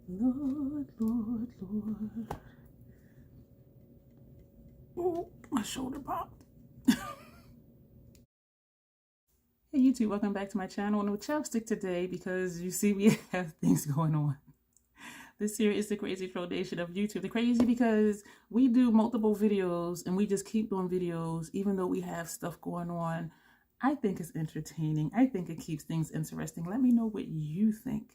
Lord, Lord, Lord. Oh, my shoulder popped. Hey YouTube, welcome back to my channel. No chapstick today because you see we have things going on. This here is the crazy trollation of YouTube. The crazy because we do multiple videos and we just keep doing videos even though we have stuff going on. I think it's entertaining. I think it keeps things interesting. Let me know what you think.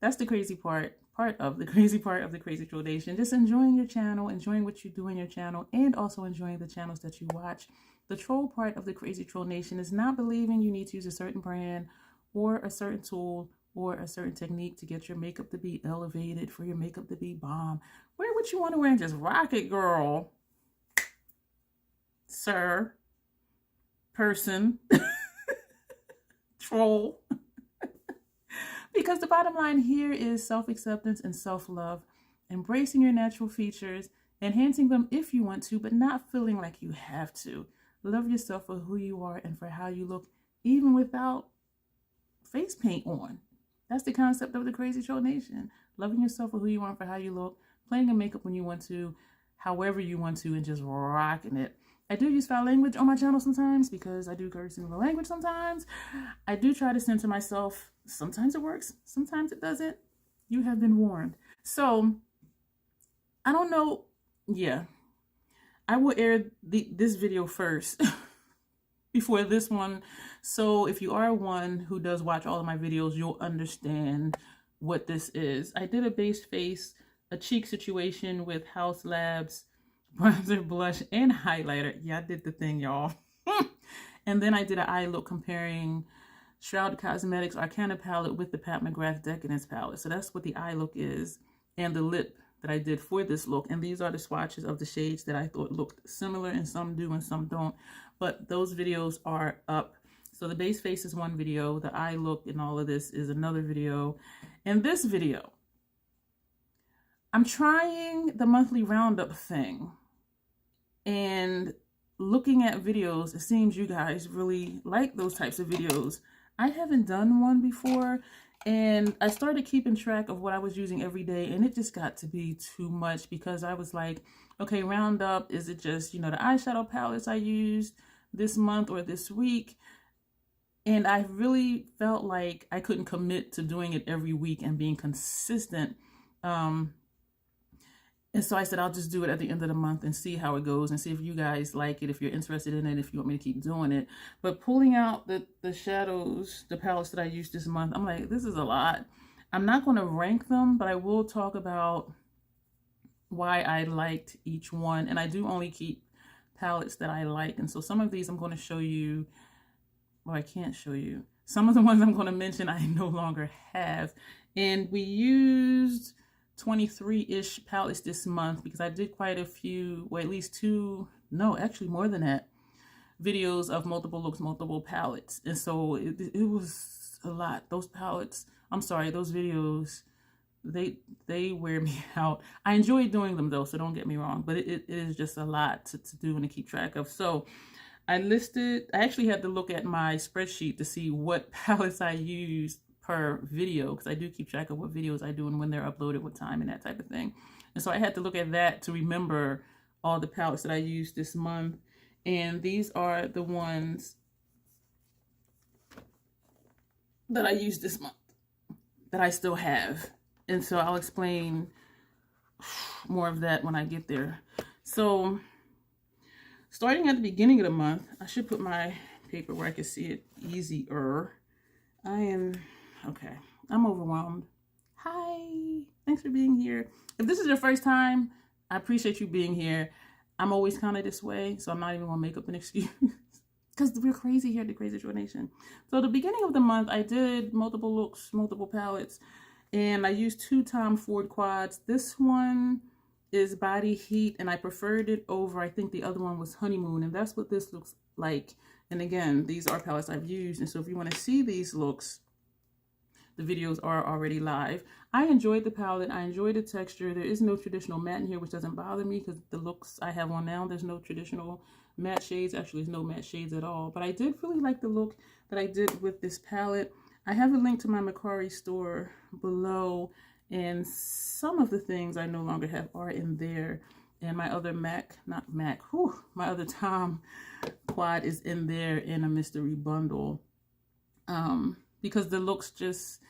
That's the crazy part of the crazy trollation. Just enjoying your channel, enjoying what you do in your channel, and also enjoying the channels that you watch. The troll part of the crazy troll nation is not believing you need to use a certain brand or a certain tool or a certain technique to get your makeup to be elevated, for your makeup to be bomb. Wear what you want to wear and just rock it, girl. Sir. Person. Troll. Because the bottom line here is self-acceptance and self-love. Embracing your natural features, enhancing them if you want to, but not feeling like you have to. Love yourself for who you are and for how you look, even without face paint on. That's the concept of the crazy troll nation. Loving yourself for who you are and for how you look, playing in makeup when you want to, however you want to, and just rocking it. I do use foul language on my channel sometimes because I do curse in the language sometimes. I do try to censor myself. Sometimes it works, sometimes it doesn't. You have been warned. So, I don't know. Yeah. I will air this video first before this one. So, if you are one who does watch all of my videos, you'll understand what this is. I did a base face, a cheek situation with House Labs bronzer, blush, and highlighter. Yeah, I did the thing, y'all. And then I did an eye look comparing Shroud Cosmetics Arcana palette with the Pat McGrath Decadence palette. So that's what the eye look is, and the lip that I did for this look. And these are the swatches of the shades that I thought looked similar, and some do and some don't. But those videos are up. So the base face is one video. The eye look and all of this is another video. And this video, I'm trying the monthly roundup thing. And looking at videos, it seems you guys really like those types of videos. I haven't done one before, and I started keeping track of what I was using every day, and it just got to be too much because I was like, okay, Roundup, is it just, you know, the eyeshadow palettes I used this month or this week? And I really felt like I couldn't commit to doing it every week and being consistent. And so I said, I'll just do it at the end of the month and see how it goes and see if you guys like it, if you're interested in it, if you want me to keep doing it. But pulling out the shadows, the palettes that I used this month, I'm like, this is a lot. I'm not going to rank them, but I will talk about why I liked each one. And I do only keep palettes that I like. And so some of these I'm going to show you, well, I can't show you. Some of the ones I'm going to mention I no longer have. And we used 23-ish palettes this month because I did quite a few, well, at least two, no, actually more than that, videos of multiple looks, multiple palettes. And so it was a lot. Those palettes, I'm sorry, those videos, they wear me out. I enjoy doing them though, so don't get me wrong, but it is just a lot to do and to keep track of. So I actually had to look at my spreadsheet to see what palettes I used per video, because I do keep track of what videos I do and when they're uploaded, what time, and that type of thing. And so I had to look at that to remember all the palettes that I used this month. And these are the ones that I used this month that I still have. And so I'll explain more of that when I get there. So starting at the beginning of the month, I should put my paper where I can see it easier. Okay, I'm overwhelmed. Hi, thanks for being here. If this is your first time, I appreciate you being here. I'm always kind of this way, so I'm not even gonna make up an excuse because we're crazy here at the Crazy Troll Nation. So the beginning of the month, I did multiple looks, multiple palettes, and I used two Tom Ford quads. This one is Body Heat, and I preferred it over, I think the other one was Honeymoon, and that's what this looks like. And again, these are palettes I've used, and so if you want to see these looks, the videos are already live. I enjoyed the palette. I enjoyed the texture. There is no traditional matte in here, which doesn't bother me because the looks I have on now, there's no traditional matte shades. Actually, there's no matte shades at all. But I did really like the look that I did with this palette. I have a link to my Mercari store below, And some of the things I no longer have are in there. And my other my other Tom quad is in there in a mystery bundle. Because the looks just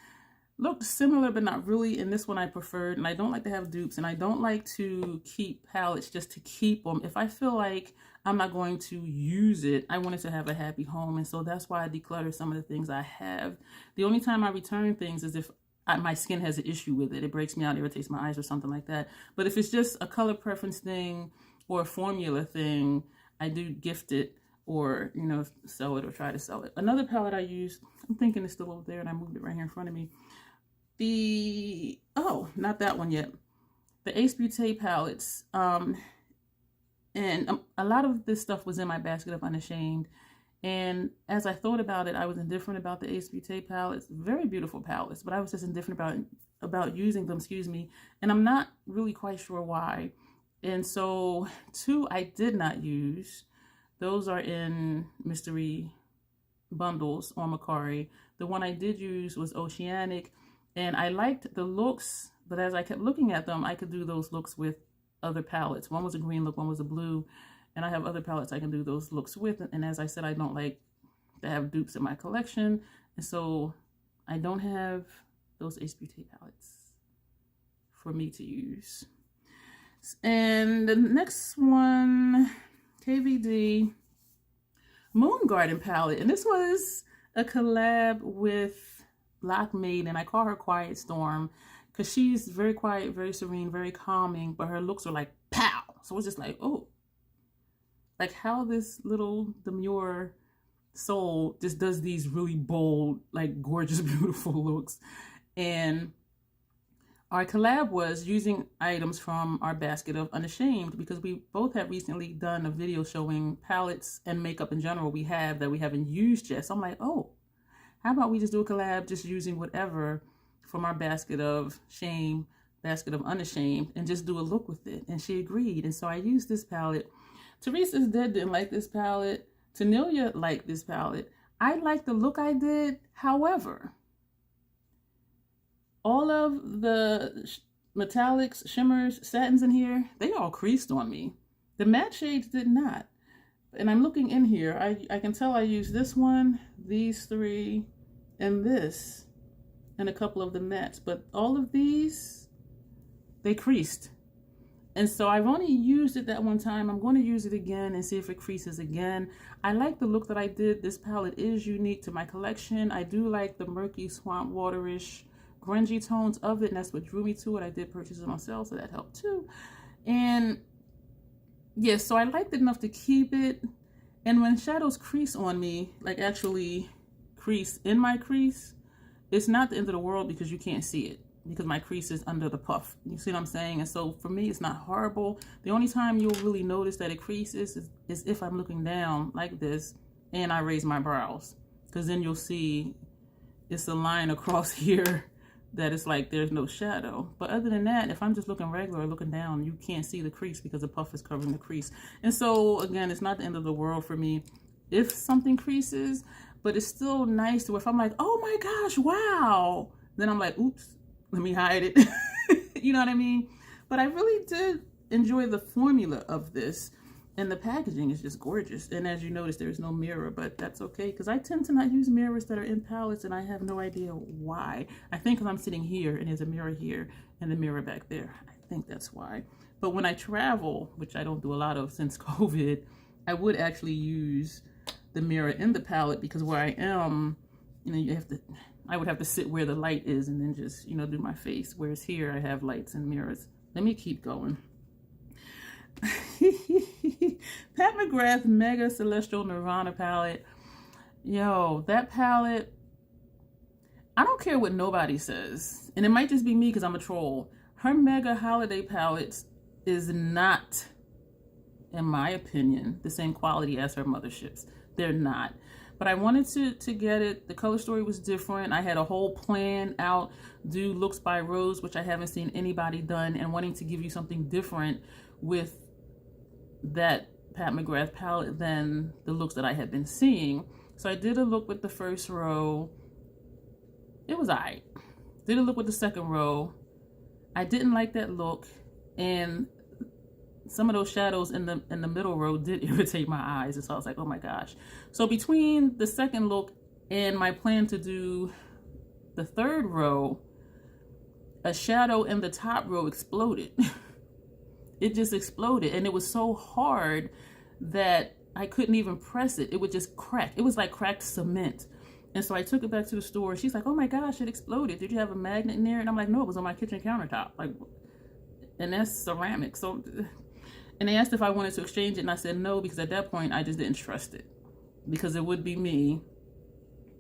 looked similar, but not really. And this one I preferred. And I don't like to have dupes. And I don't like to keep palettes just to keep them. If I feel like I'm not going to use it, I wanted to have a happy home. And so that's why I declutter some of the things I have. The only time I return things is if my skin has an issue with it. It breaks me out, irritates my eyes or something like that. But if it's just a color preference thing or a formula thing, I do gift it or, you know, sell it or try to sell it. Another palette I used, I'm thinking it's still over there and I moved it right here in front of me. Not that one yet. The Ace Beauté palettes. And a lot of this stuff was in my basket of Unashamed. And as I thought about it, I was indifferent about the Ace Beauté palettes. Very beautiful palettes, but I was just indifferent about using them, excuse me. And I'm not really quite sure why. And so 2 I did not use. Those are in mystery bundles on Mercari. The one I did use was Oceanic. And I liked the looks, but as I kept looking at them, I could do those looks with other palettes. One was a green look, one was a blue. And I have other palettes I can do those looks with. And as I said, I don't like to have dupes in my collection. And so I don't have those Ace Beauté palettes for me to use. And the next one, KVD Moon Garden palette. And this was a collab with Lockmade, and I call her Quiet Storm because she's very quiet, very serene, very calming, but her looks are like pow. So it's just like, oh, like how this little demure soul just does these really bold, like gorgeous, beautiful looks. And our collab was using items from our basket of Unashamed because we both have recently done a video showing palettes and makeup in general we have that we haven't used yet. So I'm like, oh, how about we just do a collab just using whatever from our basket of shame, basket of Unashamed, and just do a look with it. And she agreed. And so I used this palette. Teresa's Dead didn't like this palette. Tanelia liked this palette. I liked the look I did. However, all of the metallics, shimmers, satins in here, they all creased on me. The matte shades did not. And I'm looking in here. I can tell I used this one, these 3, and this, and a couple of the mattes. But all of these, they creased. And so I've only used it that one time. I'm going to use it again and see if it creases again. I like the look that I did. This palette is unique to my collection. I do like the murky swamp waterish grungy tones of it, and that's what drew me to it. I did purchase it on sale, so that helped too. And yes, so I liked it enough to keep it. And when shadows crease on me, like actually crease in my crease, it's not the end of the world because you can't see it, because my crease is under the puff. You see what I'm saying? And so for me, it's not horrible. The only time you'll really notice that it creases is if I'm looking down like this and I raise my brows, because then you'll see it's a line across here that it's like there's no shadow. But other than that, if I'm just looking regular or looking down, you can't see the crease because the puff is covering the crease. And so again, it's not the end of the world for me if something creases, but it's still nice to if I'm like, oh my gosh, wow, then I'm like, oops, let me hide it. You know what I mean? But I really did enjoy the formula of this, and the packaging is just gorgeous. And as you notice, there's no mirror, but that's okay because I tend to not use mirrors that are in palettes, and I have no idea why. I think because I'm sitting here and there's a mirror here and the mirror back there. I think that's why. But when I travel, which I don't do a lot of since COVID, I would actually use the mirror in the palette because where I am, you know, I would have to sit where the light is and then just, you know, do my face. Whereas here I have lights and mirrors. Let me keep going. Pat McGrath Mega Celestial Nirvana palette. Yo, that palette, I don't care what nobody says. And it might just be me because I'm a troll. Her Mega Holiday palettes is not, in my opinion, the same quality as her motherships. They're not. But I wanted to get it. The color story was different. I had a whole plan out, do looks by Rose, which I haven't seen anybody done, and wanting to give you something different with that Pat McGrath palette than the looks that I had been seeing. So I did a look with the first row. It was alright. Did a look with the second row. I didn't like that look, and some of those shadows in the middle row did irritate my eyes, and so I was like, oh my gosh. So between the second look and my plan to do the third row, a shadow in the top row exploded. It just exploded, and it was so hard that I couldn't even press it. It would just crack. It was like cracked cement. And so I took it back to the store. She's like, oh my gosh, it exploded. Did you have a magnet in there? And I'm like, no, it was on my kitchen countertop. Like, and that's ceramic. So, and they asked if I wanted to exchange it, and I said no, because at that point I just didn't trust it, because it would be me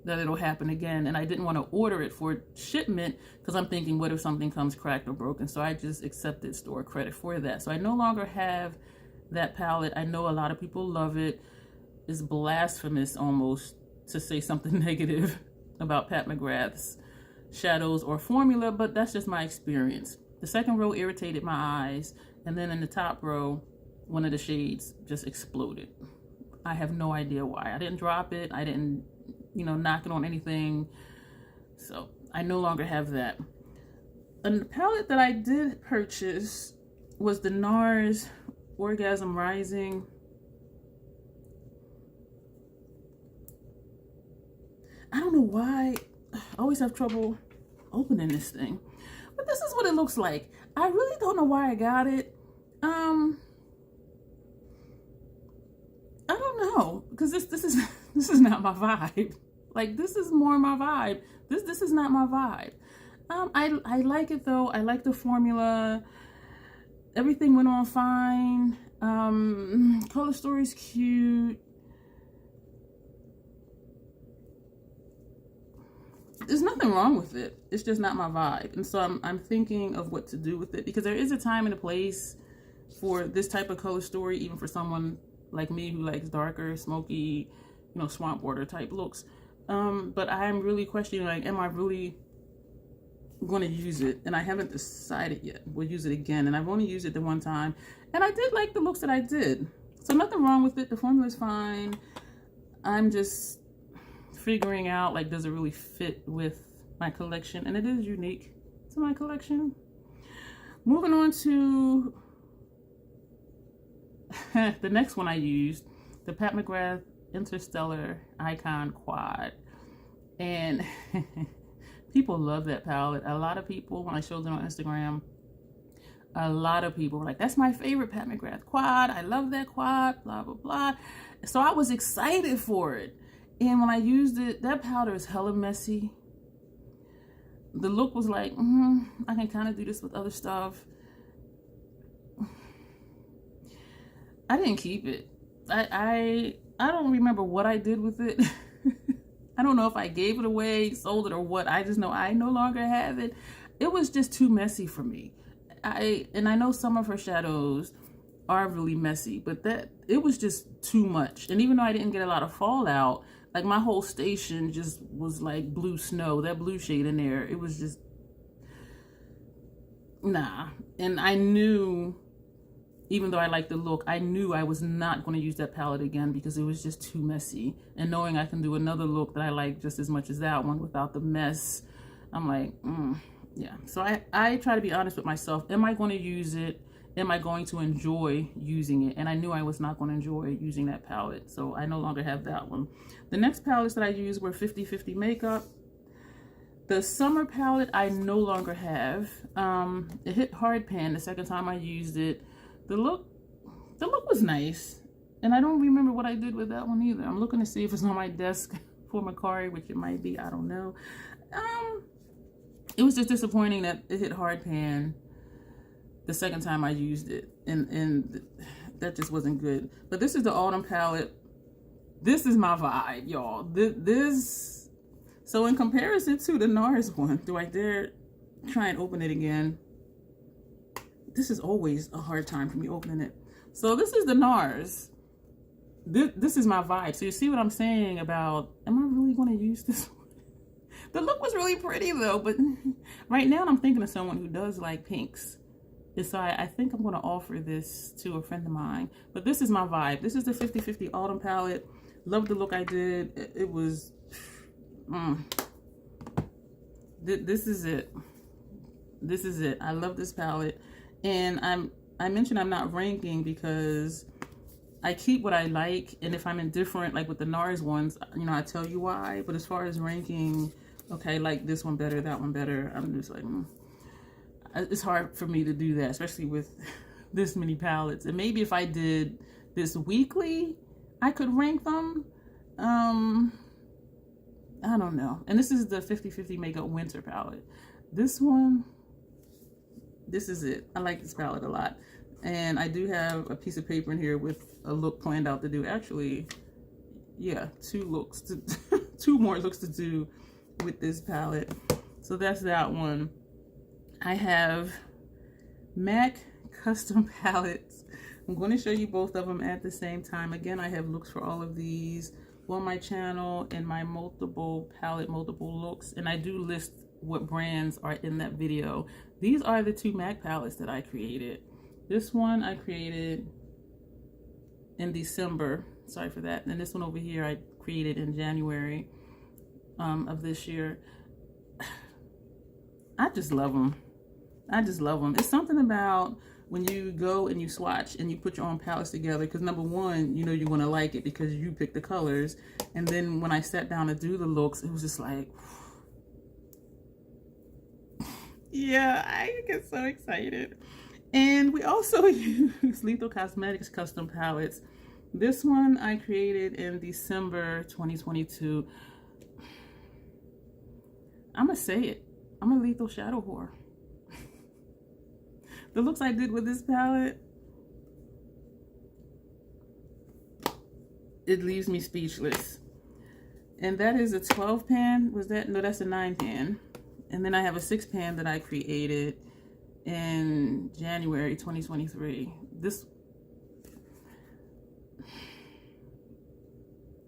that it'll happen again. And I didn't want to order it for shipment, because I'm thinking, what if something comes cracked or broken? So I just accepted store credit for that. So I no longer have that palette. I know a lot of people love it. It's blasphemous almost to say something negative about Pat McGrath's shadows or formula, but that's just my experience. The second row irritated my eyes, and then in the top row, one of the shades just exploded. I have no idea why. I didn't drop it. I didn't, knock it on anything. So I no longer have that. And the palette that I did purchase was the NARS Orgasm Rising. I don't know why I always have trouble opening this thing, but this is what it looks like. I really don't know why I got it. I don't know, because this is not my vibe. Like, this is more my vibe. This is not my vibe. I like it though. I like the formula. Everything went on fine. Color story's cute. There's nothing wrong with it. It's just not my vibe. And so I'm thinking of what to do with it, because there is a time and a place for this type of color story, even for someone like me who likes darker, smoky, swamp water type looks. But I'm really questioning, like, am I really going to use it? And I haven't decided yet. We'll use it again. And I've only used it the one time. And I did like the looks that I did. So nothing wrong with it. The formula is fine. I'm just figuring out, like, does it really fit with my collection? And it is unique to my collection. Moving on to the next one I used, the Pat McGrath Interstellar Icon Quad. And people love that palette. A lot of people, when I showed them on Instagram, a lot of people were like, that's my favorite Pat McGrath quad. I love that quad, blah, blah, blah. So I was excited for it. And when I used it, that powder is hella messy. The look was like, I can kind of do this with other stuff. I didn't keep it. I don't remember what I did with it. I don't know if I gave it away, sold it, or what. I just know I no longer have it. It was just too messy for me. And I know some of her shadows are really messy, but it was just too much. And even though I didn't get a lot of fallout, like, my whole station just was like blue snow. That blue shade in there, it was just, nah. And I knew, even though I liked the look, I knew I was not going to use that palette again, because it was just too messy. And knowing I can do another look that I like just as much as that one without the mess, I'm like, yeah. So I try to be honest with myself. Am I going to use it? Am I going to enjoy using it? And I knew I was not going to enjoy using that palette, so I no longer have that one. The next palettes that I used were 50/50 Makeup. The summer palette I no longer have. It hit hard pan the second time I used it. The look was nice, and I don't remember what I did with that one either. I'm looking to see if it's on my desk for Macari, which it might be. I don't know. It was just disappointing that it hit hard pan the second time I used it, and that just wasn't good. But this is the autumn palette. This is my vibe, y'all. This, so in comparison to the NARS one, do I dare try and open it again? This is always a hard time for me opening it. So this is the NARS. This is my vibe. So you see what I'm saying about, am I really going to use this one? The look was really pretty though, but right now I'm thinking of someone who does like pinks. So I think I'm going to offer this to a friend of mine. But this is my vibe. This is the 50/50 Autumn palette. Love the look I did. It was, this is it. This is it. I love this palette. And I mentioned I'm not ranking because I keep what I like, and if I'm indifferent, like with the NARS ones, you know, I tell you why. But as far as ranking, okay, like this one better, that one better, I'm just like, it's hard for me to do that, especially with this many palettes. And maybe if I did this weekly, I could rank them. I don't know. And this is the 50/50 Makeup Winter palette. This one, this is it. I like this palette a lot. And I do have a piece of paper in here with a look planned out to do. Actually, yeah, two more looks to do with this palette. So that's that one. I have MAC custom palettes. I'm going to show you both of them at the same time. Again, I have looks for all of these on my channel and my multiple palette, multiple looks. And I do list what brands are in that video. These are the two MAC palettes that I created. This one I created in December. Sorry for that. And this one over here I created in January of this year. I just love them. I just love them. It's something about when you go and you swatch and you put your own palettes together, because number one, you know you're going to like it because you pick the colors. And then when I sat down to do the looks, it was just like, yeah, I get so excited. And we also use Lethal Cosmetics custom palettes. This one I created in December 2022. I'm gonna say it. I'm a lethal shadow whore. The looks I did with this palette, it leaves me speechless. And that is a 12 pan. Was that? No, that's a 9 pan. And then I have a 6 pan that I created in January 2023.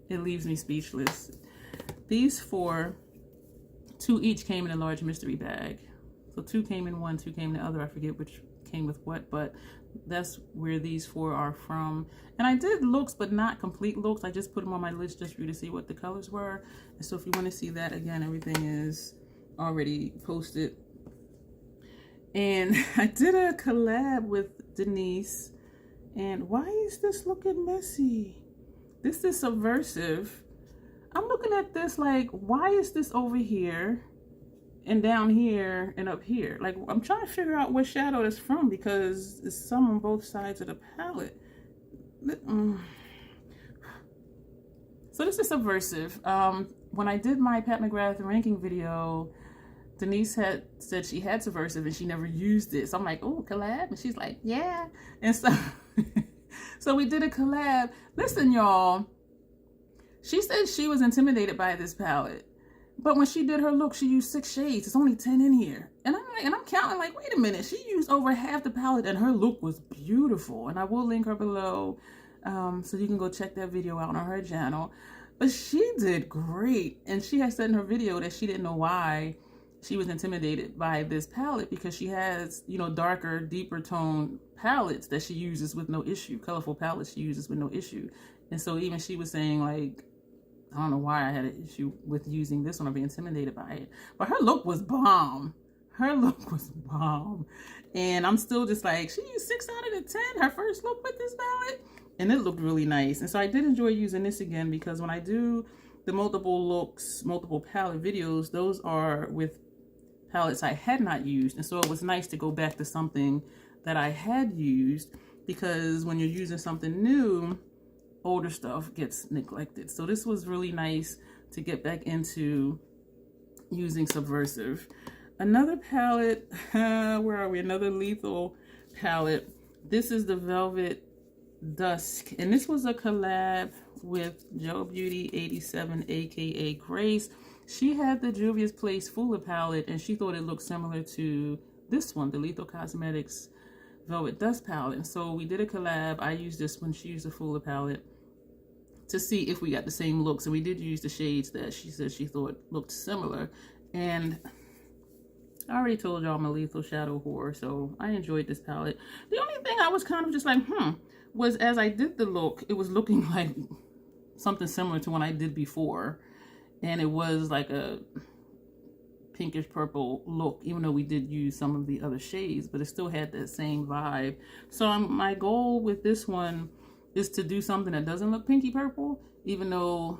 It leaves me speechless. These 4, 2 each came in a large mystery bag. So 2 came in one, 2 came in the other. I forget which came with what, but that's where these 4 are from. And I did looks, but not complete looks. I just put them on my list just for you to see what the colors were. And so if you want to see that, again, everything is already posted. And I did a collab with Denise. And why is this looking messy? This is Subversive. I'm looking at this like, why is this over here and down here and up here? Like, I'm trying to figure out what shadow it's from because it's some on both sides of the palette. So this is Subversive. When I did my Pat McGrath ranking video, Denise had said she had Subversive and she never used it. So I'm like, oh, collab? And she's like, yeah. And so, so we did a collab. Listen, y'all. She said she was intimidated by this palette. But when she did her look, she used 6 shades. It's only 10 in here. And I'm like, and I'm counting like, wait a minute. She used over half the palette and her look was beautiful. And I will link her below so you can go check that video out on her channel. But she did great. And she had said in her video that she didn't know why she was intimidated by this palette because she has, you know, darker, deeper tone palettes that she uses with no issue. Colorful palettes she uses with no issue. And so even she was saying like, I don't know why I had an issue with using this one or being intimidated by it. But her look was bomb. Her look was bomb. And I'm still just like, she used 6 out of the 10, her first look with this palette. And it looked really nice. And so I did enjoy using this again because when I do the multiple looks, multiple palette videos, those are with palettes I had not used. And so it was nice to go back to something that I had used because when you're using something new, older stuff gets neglected. So this was really nice to get back into using Subversive. Another palette, where are we? Another lethal palette. This is the Velvet Dusk. And this was a collab with Joe Beauty 87, aka Grace. She had the Juvia's Place Fuller palette and she thought it looked similar to this one, the Lethal Cosmetics Velvet Dust palette. And so we did a collab. I used this one, she used the Fuller palette to see if we got the same looks. And we did use the shades that she said she thought looked similar. And I already told y'all I'm a lethal shadow whore, so I enjoyed this palette. The only thing I was kind of just like, was as I did the look, it was looking like something similar to what I did before. And it was like a pinkish purple look, even though we did use some of the other shades, but it still had that same vibe. So my goal with this one is to do something that doesn't look pinky purple, even though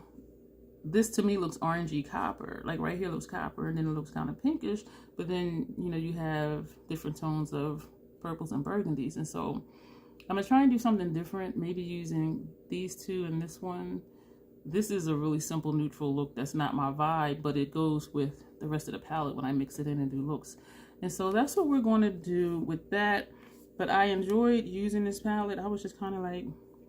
this to me looks orangey copper. Like right here looks copper, and then it looks kind of pinkish, but then, you know, you have different tones of purples and burgundies. And so I'm gonna try and do something different, maybe using these two and this one. This is a really simple neutral look that's not my vibe, but it goes with the rest of the palette when I mix it in and do looks. And so that's what we're going to do with that. But I enjoyed using this palette. I was just kind of like,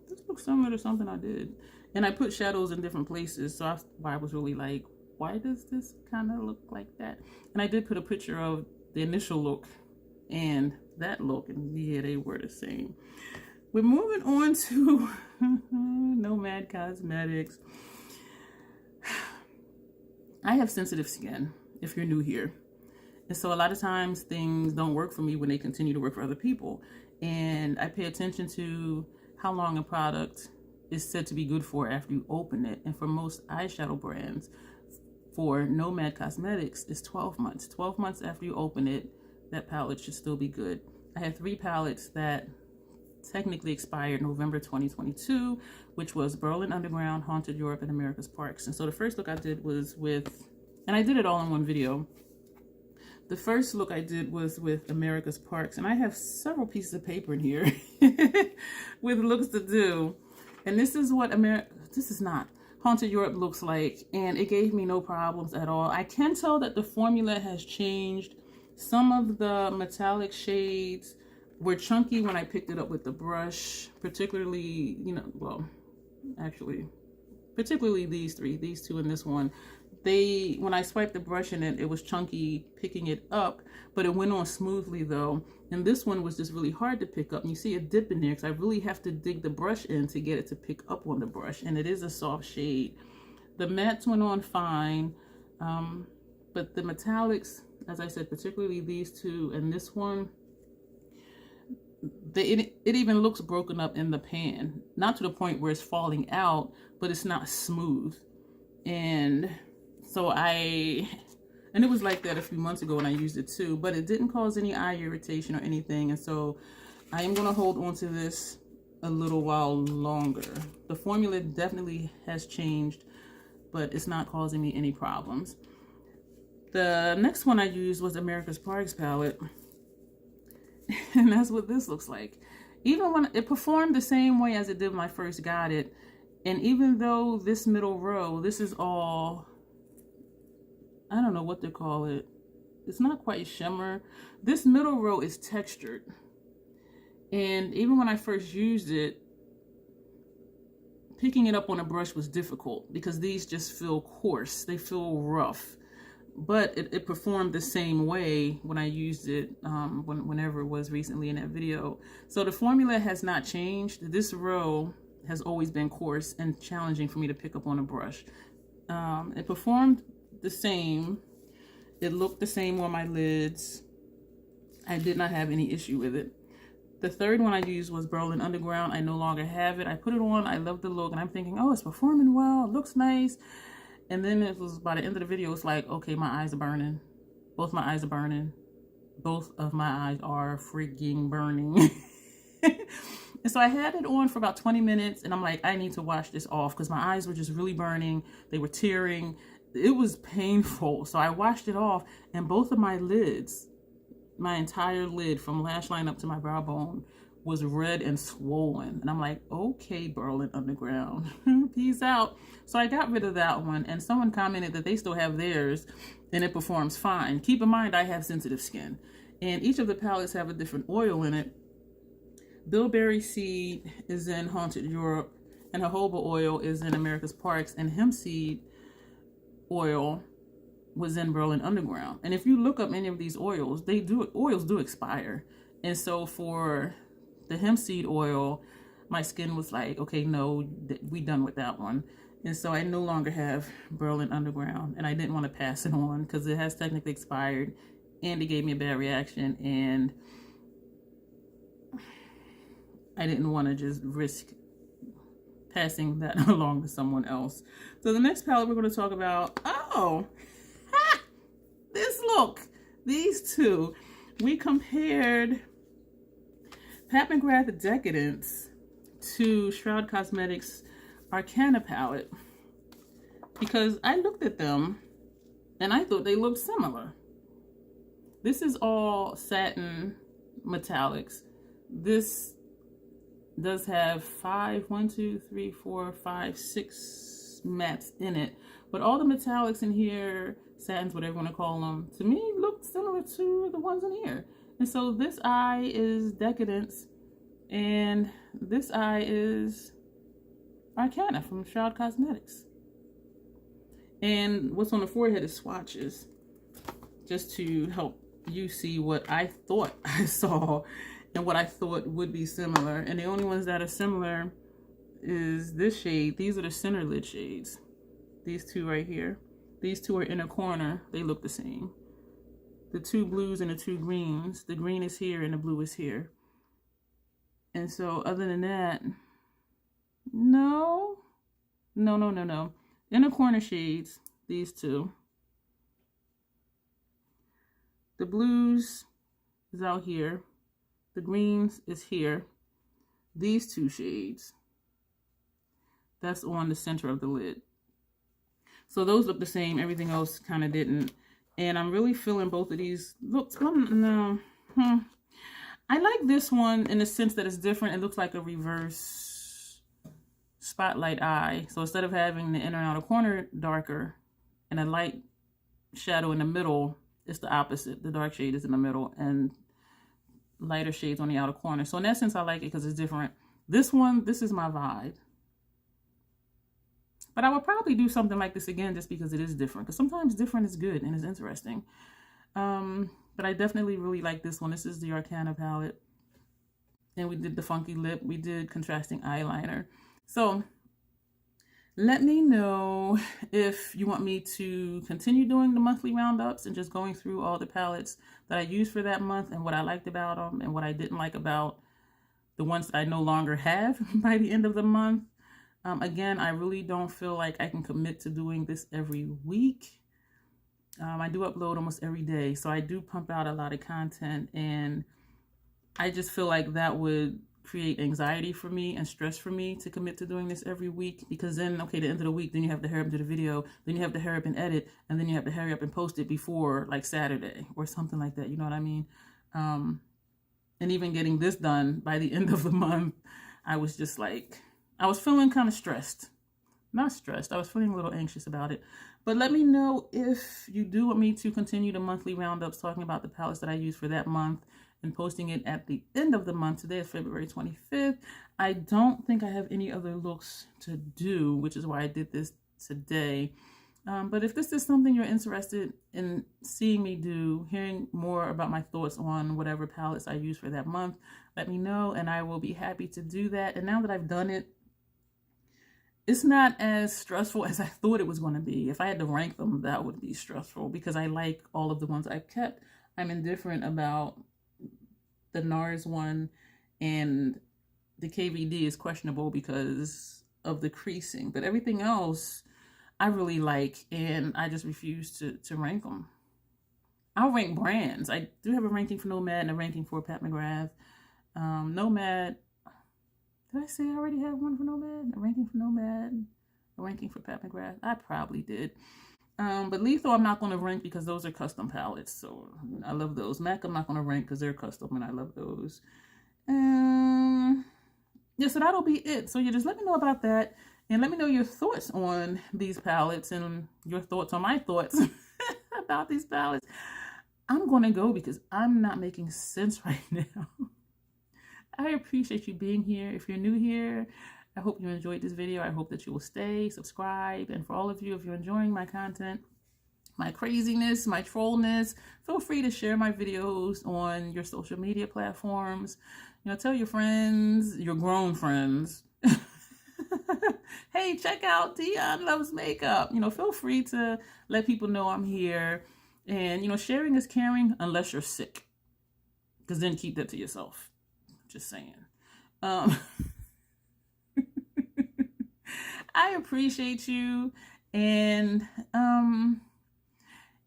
this looks similar to something I did. And I put shadows in different places, so I was really like, why does this kind of look like that? And I did put a picture of the initial look and that look, and yeah, they were the same. We're moving on to Nomad Cosmetics. I have sensitive skin, if you're new here. And so a lot of times things don't work for me when they continue to work for other people. And I pay attention to how long a product is said to be good for after you open it. And for most eyeshadow brands, for Nomad Cosmetics, it's 12 months. 12 months after you open it, that palette should still be good. I had 3 palettes that technically expired November 2022, which was Berlin Underground, Haunted Europe, and America's Parks. And so the first look I did was with, and I did it all in one video. The first look I did was with America's Parks, and I have several pieces of paper in here with looks to do. And this is what this is not Haunted Europe looks like, and it gave me no problems at all. I can tell that the formula has changed. Some of the metallic shades were chunky when I picked it up with the brush, particularly, you know, well, actually, particularly these 3, these 2 and this one. When I swiped the brush in it, it was chunky picking it up, but it went on smoothly though. And this one was just really hard to pick up. And you see a dip in there because I really have to dig the brush in to get it to pick up on the brush. And it is a soft shade. The mattes went on fine, but the metallics, as I said, particularly these 2 and this one, it even looks broken up in the pan. Not to the point where it's falling out, but it's not smooth. And so and it was like that a few months ago when I used it too, but it didn't cause any eye irritation or anything. And so I am going to hold on to this a little while longer. The formula definitely has changed, but it's not causing me any problems. The next one I used was America's Parks palette. And that's what this looks like. Even when it performed the same way as it did when I first got it. And even though this middle row, this is all, I don't know what they call it. It's not quite shimmer. This middle row is textured. And even when I first used it, picking it up on a brush was difficult because these just feel coarse. They feel rough. But it performed the same way when I used it whenever it was recently in that video. So the formula has not changed. This row has always been coarse and challenging for me to pick up on a brush. It performed the same. It looked the same on my lids. I did not have any issue with it. The third one I used was Berlin Underground. I no longer have it. I put it on. I love the look. And I'm thinking, oh, it's performing well. It looks nice. And then it was by the end of the video, it's like, okay, my eyes are burning. Both my eyes are burning. Both of my eyes are freaking burning. And so I had it on for about 20 minutes and I'm like, I need to wash this off because my eyes were just really burning. They were tearing. It was painful. So I washed it off and both of my lids, my entire lid from lash line up to my brow bone was red and swollen. And I'm like, okay, Berlin Underground, peace out. So I got rid of that one and someone commented that they still have theirs and it performs fine. Keep in mind, I have sensitive skin and each of the palettes have a different oil in it. Bilberry seed is in Haunted Europe and jojoba oil is in America's Parks and hemp seed oil was in Berlin Underground. And if you look up any of these oils, oils do expire. And so for the hemp seed oil, my skin was like, okay, no, we done with that one. And so I no longer have Berlin Underground and I didn't want to pass it on because it has technically expired and it gave me a bad reaction and I didn't want to just risk passing that along to someone else. So the next palette we're going to talk about, oh, ha, this look, these two. We compared Pat McGrath Decadence to Shroud Cosmetics Arcana palette because I looked at them and I thought they looked similar. This is all satin metallics. This does have 6 mattes in it, but all the metallics in here, satins, whatever you want to call them, to me look similar to the ones in here. And so this eye is Decadence and this eye is Arcana from Shroud Cosmetics. And what's on the forehead is swatches, just to help you see what I thought I saw and what I thought would be similar. And the only ones that are similar is this shade. These are the center lid shades. These two right here. These two are in a corner. They look the same. The two blues and the two greens. The green is here and the blue is here. And so other than that, no. Inner corner shades, these two. The blues is out here. The greens is here. These two shades, that's on the center of the lid. So those look the same. Everything else kind of didn't. And I'm really feeling both of these looks. I like this one in the sense that it's different. It looks like a reverse spotlight eye. So instead of having the inner and outer corner darker and a light shadow in the middle, it's the opposite. The dark shade is in the middle and lighter shades on the outer corner. So in that sense, I like it because it's different. This one, this is my vibe. But I would probably do something like this again just because it is different. Because sometimes different is good and is interesting. But I definitely really like this one. This is the Arcana palette. And we did the funky lip. We did contrasting eyeliner. So let me know if you want me to continue doing the monthly roundups and just going through all the palettes that I used for that month and what I liked about them and what I didn't like about the ones that I no longer have by the end of the month. Again, I really don't feel like I can commit to doing this every week. I do upload almost every day, so I do pump out a lot of content, and I just feel like that would create anxiety for me and stress for me to commit to doing this every week, because then, okay, the end of the week, then you have to hurry up and do the video, then you have to hurry up and edit, and then you have to hurry up and post it before like Saturday or something like that, you know what I mean? And even getting this done by the end of the month, I was just like, I was feeling kind of stressed. Not stressed, I was feeling a little anxious about it. But let me know if you do want me to continue the monthly roundups talking about the palettes that I use for that month and posting it at the end of the month. Today is February 25th. I don't think I have any other looks to do, which is why I did this today. But if this is something you're interested in seeing me do, hearing more about my thoughts on whatever palettes I use for that month, let me know and I will be happy to do that. And now that I've done it, it's not as stressful as I thought it was going to be. If I had to rank them, that would be stressful because I like all of the ones I've kept. I'm indifferent about the NARS one, and the KVD is questionable because of the creasing. But everything else I really like, and I just refuse to rank them. I'll rank brands. I do have a ranking for Nomad and a ranking for Pat McGrath. Nomad, did I say I already have one for Nomad? A ranking for Nomad, a ranking for Pat McGrath? I probably did. But Lethal I'm not going to rank because those are custom palettes, so I love those. MAC I'm not going to rank because they're custom and I love those. Yeah, so that'll be it. So yeah, just let me know about that and let me know your thoughts on these palettes and your thoughts on my thoughts about these palettes. I'm going to go because I'm not making sense right now. I appreciate you being here. If you're new here, I hope you enjoyed this video. I hope that you will stay, subscribe, and for all of you, if you're enjoying my content, my craziness, my trollness, feel free to share my videos on your social media platforms. You know, tell your friends, your grown friends, hey, check out Dion Loves Makeup. You know, feel free to let people know I'm here. And, you know, sharing is caring unless you're sick, because then keep that to yourself. Just saying. I appreciate you, and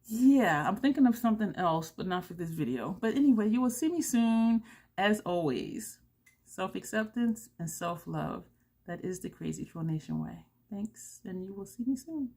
Yeah, I'm thinking of something else, but not for this video. But anyway, you will see me soon. As always, self-acceptance and self-love. That is the Crazy Troll Nation way. Thanks, and you will see me soon.